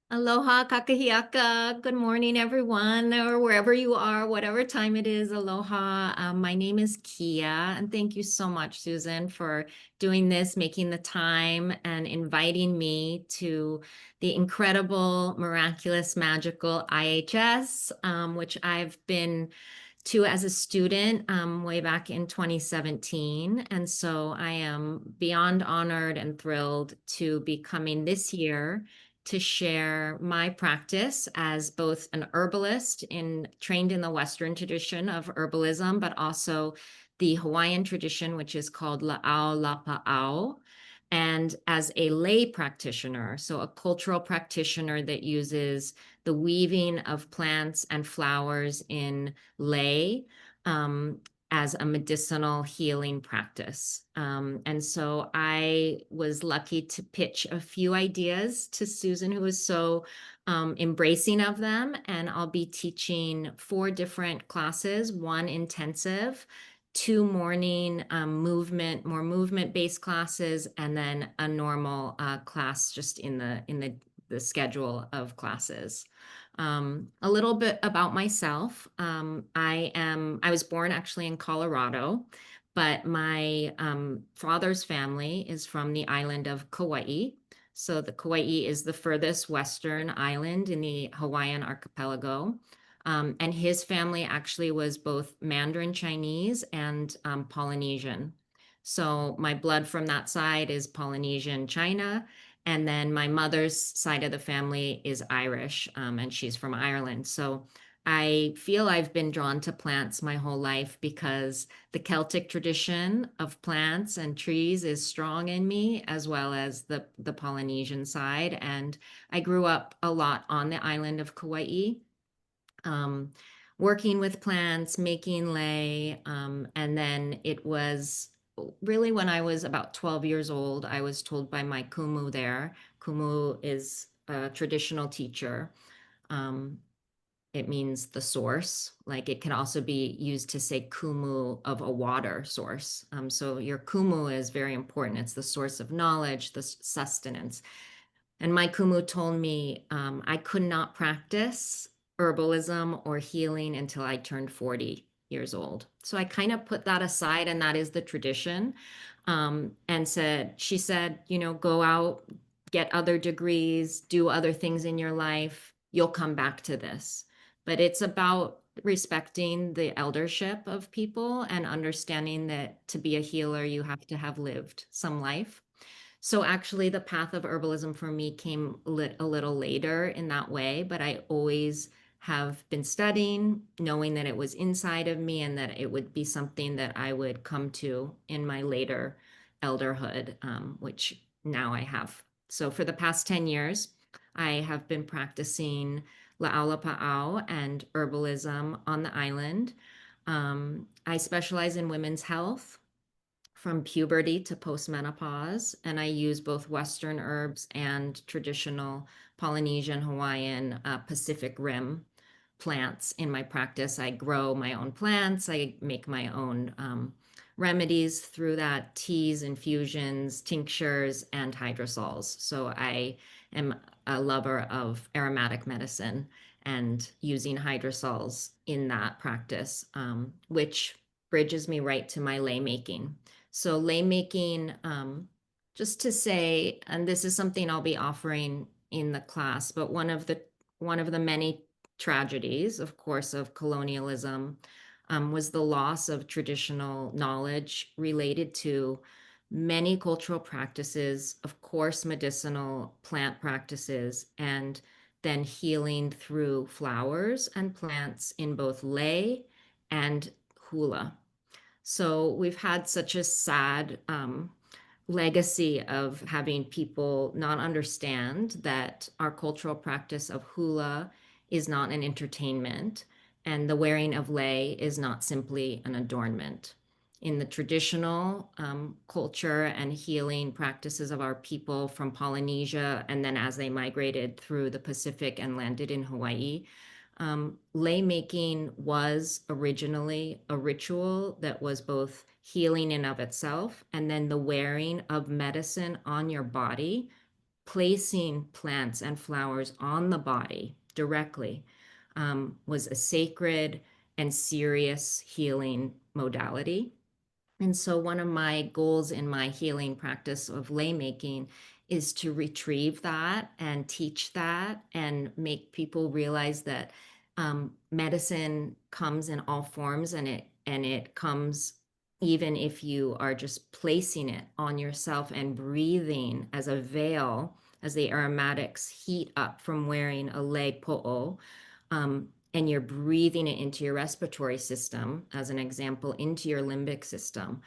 Aloha kakahiaka. Good morning, everyone, or wherever you are, whatever time it is. Aloha. My name is Keya, and thank you so much, Susan, for doing this, making the time, and inviting me to the incredible, miraculous, magical IHS, which I've been to as a student way back in 2017. And so I am beyond honored and thrilled to be coming this year to share my practice as both an herbalist trained in the Western tradition of herbalism, but also the Hawaiian tradition, which is called La'au Lapa'au, and as a lay practitioner, so a cultural practitioner that uses the weaving of plants and flowers in lei as a medicinal healing practice. And so I was lucky to pitch a few ideas to Susan, who was so embracing of them. And I'll be teaching 4 different classes, one intensive, 2 morning more movement-based classes, and then a normal class just in the schedule of classes. A little bit about myself. I was born actually in Colorado, but my father's family is from the island of Kauai. So the Kauai is the furthest western island in the Hawaiian archipelago. And his family actually was both Mandarin Chinese and Polynesian. So my blood from that side is Polynesian China. And then my mother's side of the family is Irish, and she's from Ireland. So I feel I've been drawn to plants my whole life because the Celtic tradition of plants and trees is strong in me, as well as the Polynesian side. And I grew up a lot on the island of Kauai, um, working with plants, making lei. And then it was really when I was about 12 years old, I was told by my kumu there. Kumu is a traditional teacher. Um, it means the source. Like it can also be used to say kumu of a water source. So your kumu is very important. It's the source of knowledge, the sustenance. And my kumu told me I could not practice herbalism or healing until I turned 40 years old. So I kind of put that aside, and that is the tradition. And she said, go out, get other degrees, do other things in your life. You'll come back to this. But it's about respecting the eldership of people and understanding that to be a healer, you have to have lived some life. So actually, the path of herbalism for me came a little later in that way, but I always have been studying, knowing that it was inside of me and that it would be something that I would come to in my later elderhood, which now I have. So for the past 10 years, I have been practicing La'au Lapa'au and herbalism on the island. I specialize in women's health from puberty to postmenopause, and I use both Western herbs and traditional Polynesian, Hawaiian, Pacific Rim plants in my practice. I grow my own plants. I make my own remedies through that, teas, infusions, tinctures, and hydrosols. So I am a lover of aromatic medicine and using hydrosols in that practice, which bridges me right to my lei making. So lei making, just to say, and this is something I'll be offering in the class, but one of the many tragedies, of course, of colonialism was the loss of traditional knowledge related to many cultural practices, of course, medicinal plant practices, and then healing through flowers and plants in both lei and hula. So we've had such a sad legacy of having people not understand that our cultural practice of hula is not an entertainment, and the wearing of lei is not simply an adornment. In the traditional culture and healing practices of our people from Polynesia, and then as they migrated through the Pacific and landed in Hawaii, lei making was originally a ritual that was both healing in of itself and then the wearing of medicine on your body placing plants and flowers on the body directly was a sacred and serious healing modality. And so, one of my goals in my healing practice of lei making is to retrieve that and teach that and make people realize that medicine comes in all forms, and it comes even if you are just placing it on yourself and breathing as a veil as the aromatics heat up from wearing a lei po'o. And you're breathing it into your respiratory system, as an example, into your limbic system.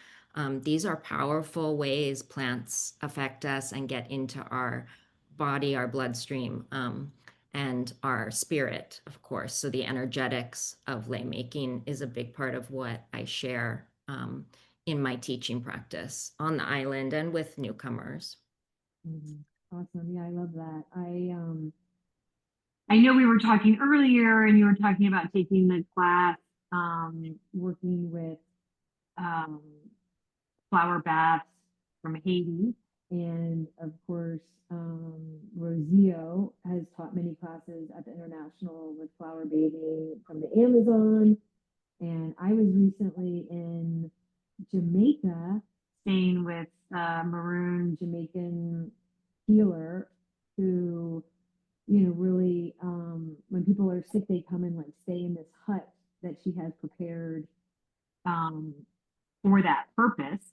These are powerful ways plants affect us and get into our body, our bloodstream, and our spirit, of course. So the energetics of lei making is a big part of what I share in my teaching practice on the island and with newcomers. Awesome. Yeah, I love that. I know we were talking earlier and you were talking about taking the class, working with um, flower baths from Haiti. And of course, Rosio has taught many classes at the International with flower bathing from the Amazon. And I was recently in Jamaica staying with a maroon Jamaican healer who, really, when people are sick, they come and like stay in this hut that she has prepared um, for that purpose.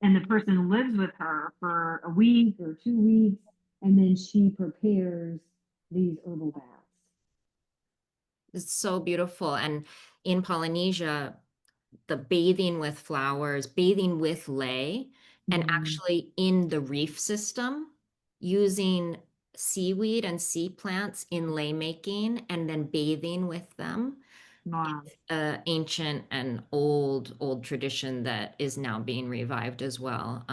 And the person lives with her for a week or 2 weeks, and then she prepares these herbal baths. It's so beautiful. And in Polynesia, the bathing with flowers, bathing with lei, and Mm, actually in the reef system, using seaweed and sea plants in lei making and then bathing with them. wow. It's an ancient and old tradition that is now being revived as well.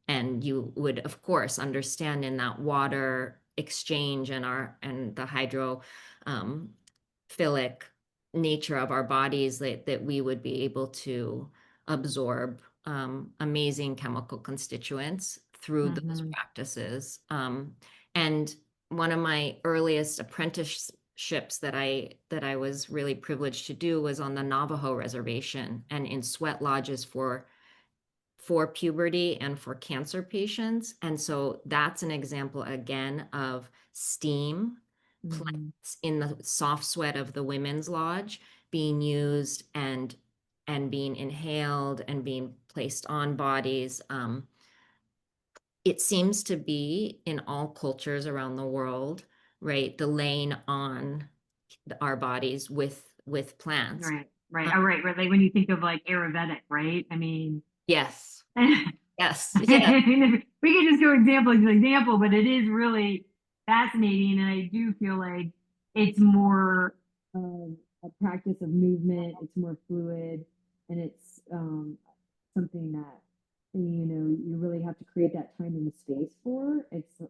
And you would, of course, understand in that water exchange and the hydro um, philic nature of our bodies that we would be able to absorb amazing chemical constituents through those Mm-hmm. practices. And one of my earliest apprenticeships that I was really privileged to do was on the Navajo reservation and in sweat lodges for puberty and for cancer patients. And so that's an example again of steam Mm-hmm. plants in the soft sweat of the women's lodge being used and being inhaled and being placed on bodies. It seems to be in all cultures around the world, right? The laying on our bodies with plants. Right, right. Uh, Oh, right, right. Like when you think of like Ayurvedic, right? I mean, yes, I yes, yes. mean, we could just go example to example, but it is really fascinating. And I do feel like it's more a practice of movement, it's more fluid, and it's something that, you really have to create that time and space for. It's,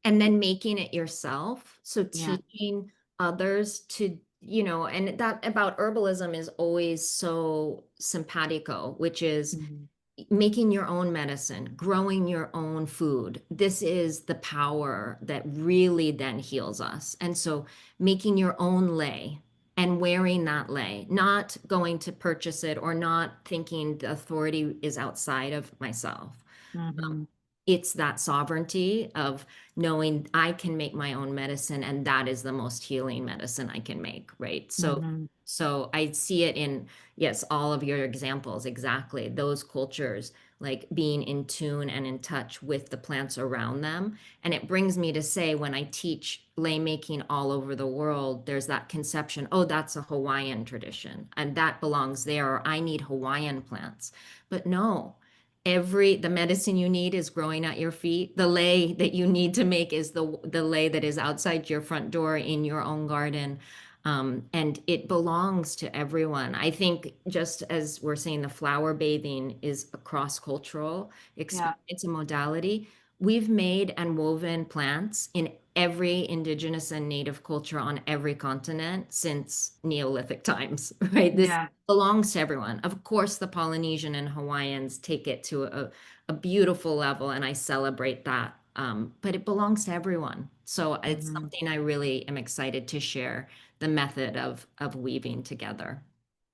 And then making it yourself. So yeah. teaching others to, and that about herbalism is always so simpatico, which is Mhm. making your own medicine, growing your own food. This is the power that really then heals us. And so making your own lei and wearing that lei, not going to purchase it or not thinking the authority is outside of myself. Mm-hmm. It's that sovereignty of knowing I can make my own medicine and that is the most healing medicine I can make, right? So Mm-hmm. so I see it in, yes, all of your examples, exactly. Those cultures like being in tune and in touch with the plants around them. And it brings me to say when I teach lei making all over the world, there's that conception, oh, that's a Hawaiian tradition and that belongs there, or I need Hawaiian plants. But no, the medicine you need is growing at your feet. The lei that you need to make is the lei that is outside your front door in your own garden. And it belongs to everyone. I think just as we're saying, the flower bathing is a cross-cultural Yeah. experience, a modality. we've made and woven plants in every indigenous and native culture on every continent since Neolithic times, right? This Yeah. belongs to everyone. Of course, the Polynesian and Hawaiians take it to a beautiful level, and I celebrate that. But it belongs to everyone. So it's Hmm. something I really am excited to share the method of weaving together.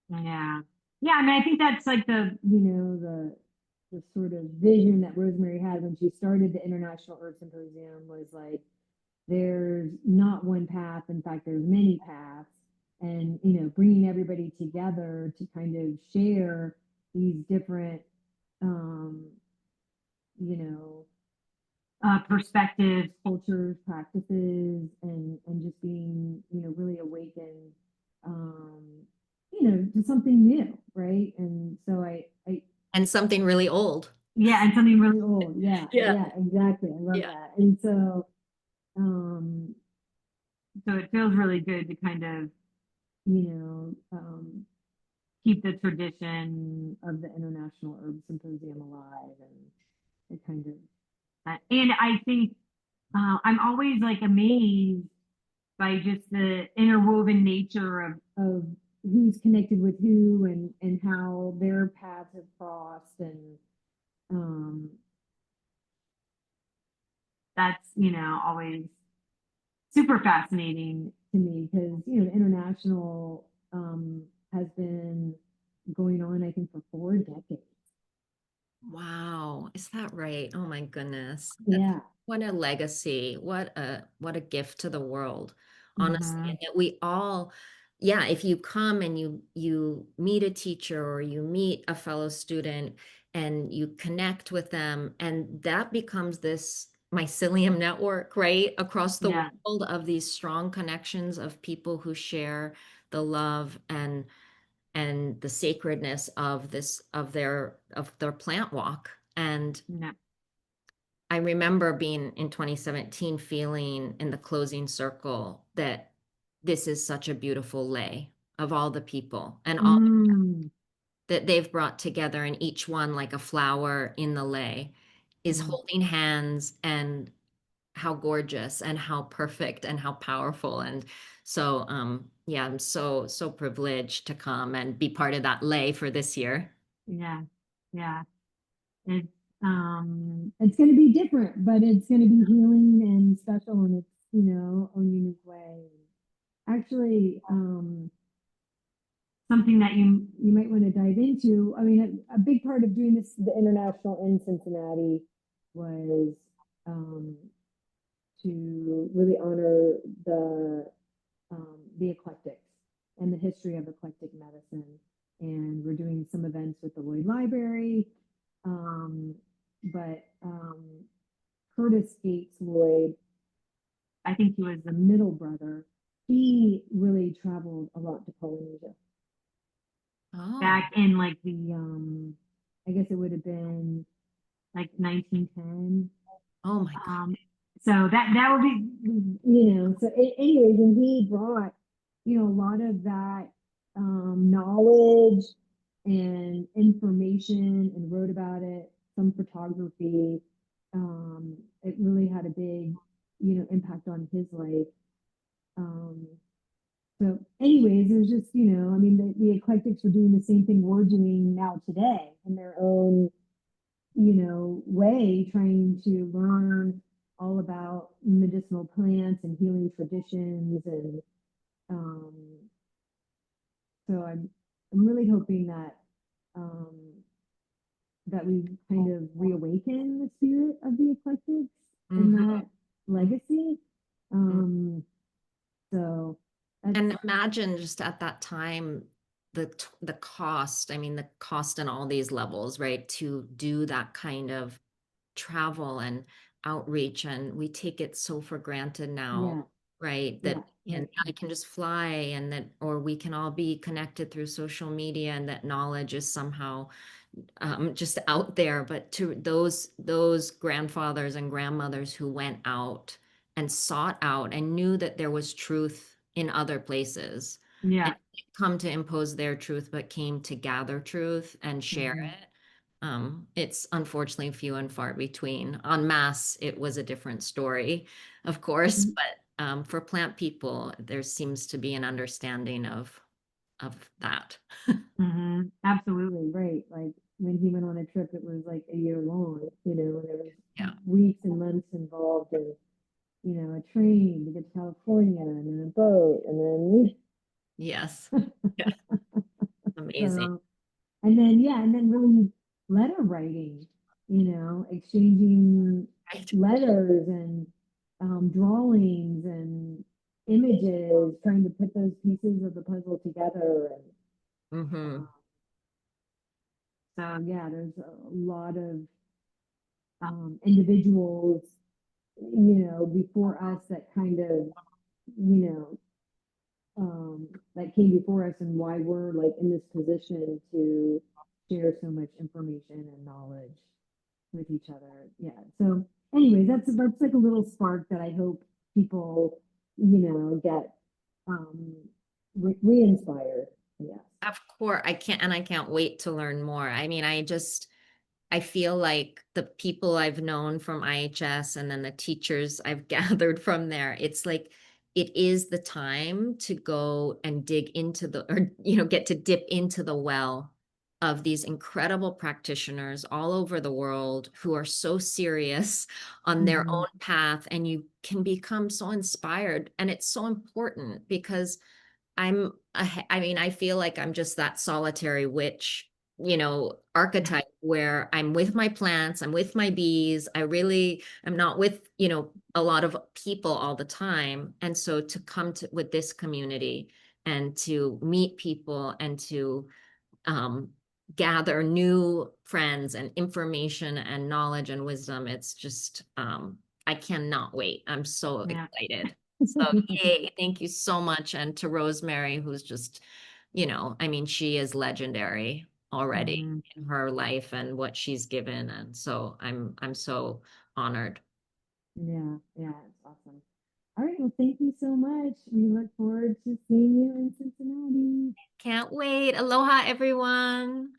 Yeah. Yeah. I mean, I think that's like the sort of vision that Rosemary had when she started the International Herb Symposium was like, there's not one path. In fact, there's many paths. And, bringing everybody together to kind of share these different, um, you know, perspectives, cultures, practices, and just being, really awakened, um, to something new, right? And so And something really old. yeah, and something really old. Yeah, Yeah. yeah, exactly. I love Yeah. that. And um, so it feels really good to kind of, keep the tradition of the International Herb Symposium alive, and it kind of, and I think I'm always like amazed by just the interwoven nature of who's connected with who, and how their paths have crossed, and um, that's always super fascinating to me, because the international has been going on, I think, for 4 decades. Wow, is that right? Oh my goodness. That's Yeah. what a legacy. What a gift to the world. Honestly, Hmm. and that we all, yeah, if you come and you meet a teacher or you meet a fellow student and you connect with them, and that becomes this mycelium network, right? Across the Yeah. world of these strong connections of people who share the love and the sacredness of this of their plant walk. And Yeah. I remember being in 2017 feeling in the closing circle that this is such a beautiful lay of all the people and all Mm. that they've brought together, and each one like a flower in the lay is Yeah. holding hands, and how gorgeous and how perfect and how powerful. And so yeah, I'm so privileged to come and be part of that lay for this year. Yeah. Yeah. It's going to be different, but it's going to be healing and special in its own unique way. Actually, something that you might want to dive into. I mean, a big part of doing this, the international in Cincinnati, was um, to really honor the eclectics and the history of eclectic medicine. And we're doing some events with the Lloyd Library, but Curtis Gates Lloyd, I think he was the middle brother. He really traveled a lot to Polynesia Oh, back in like I guess it would have been like 1910. oh my God. Um, so that would be, so anyways, and he brought, a lot of that knowledge and information, and wrote about it, some photography. It really had a big, impact on his life. Um, so anyways, it was just, I mean, the eclectics were doing the same thing we're doing now today in their own, way, trying to learn all about medicinal plants and healing traditions. And um, so I'm really hoping um, that we kind of reawaken the spirit of the eclectics and Mhm. that legacy. Um, so that's, And imagine just at that time the cost, I mean the cost in all these levels, right? To do that kind of travel and outreach, and we take it so for granted now, yeah, right? yeah, That and right. I can just fly, and that or we can all be connected through social media, and that knowledge is somehow just out there. But to those grandfathers and grandmothers who went out and sought out and knew that there was truth in other places and Yeah. didn't come to impose their truth, but came to gather truth and share Hmm. it. it's unfortunately few and far between. En masse, it was a different story, of course, but for plant people, there seems to be an understanding of that. Absolutely, right. Like when he went on a trip, it was like a year long, and there was Yeah. weeks and months involved in, a train to get to California and then a boat Yes. and Yeah. then Amazing. so and then really letter writing, exchanging Right. letters and drawings and images, trying to put those pieces of the puzzle together. And Mm-hmm. so, yeah, there's a lot of individuals, before us that kind of, you know, that came before us and why we're like in this position to share so much information and knowledge with each other. Yeah. So anyways, that's like a little spark that I hope people, get re-inspired. Yes. Of course, I can't wait to learn more. I mean, I feel like the people I've known from IHS and then the teachers I've gathered from there, it's like it is the time to go and dig into or get to dip into the well of these incredible practitioners all over the world who are so serious on their Mm-hmm. own path, and you can become so inspired. And it's so important because I mean, I feel like I'm just that solitary witch, archetype where I'm with my plants, I'm with my bees. I really am not with, a lot of people all the time. And so to come to with this community and to meet people and to um, gather new friends and information and knowledge and wisdom, it's just, I cannot wait. I'm so Yeah. excited. So, yay, thank you so much. And to Rosemary, who's just, I mean, she is legendary already Mm-hmm. in her life and what she's given. And so I'm so honored. Yeah. Yeah. It's awesome. All right. Well, thank you so much. We look forward to seeing you in Cincinnati. Can't wait. Aloha, everyone.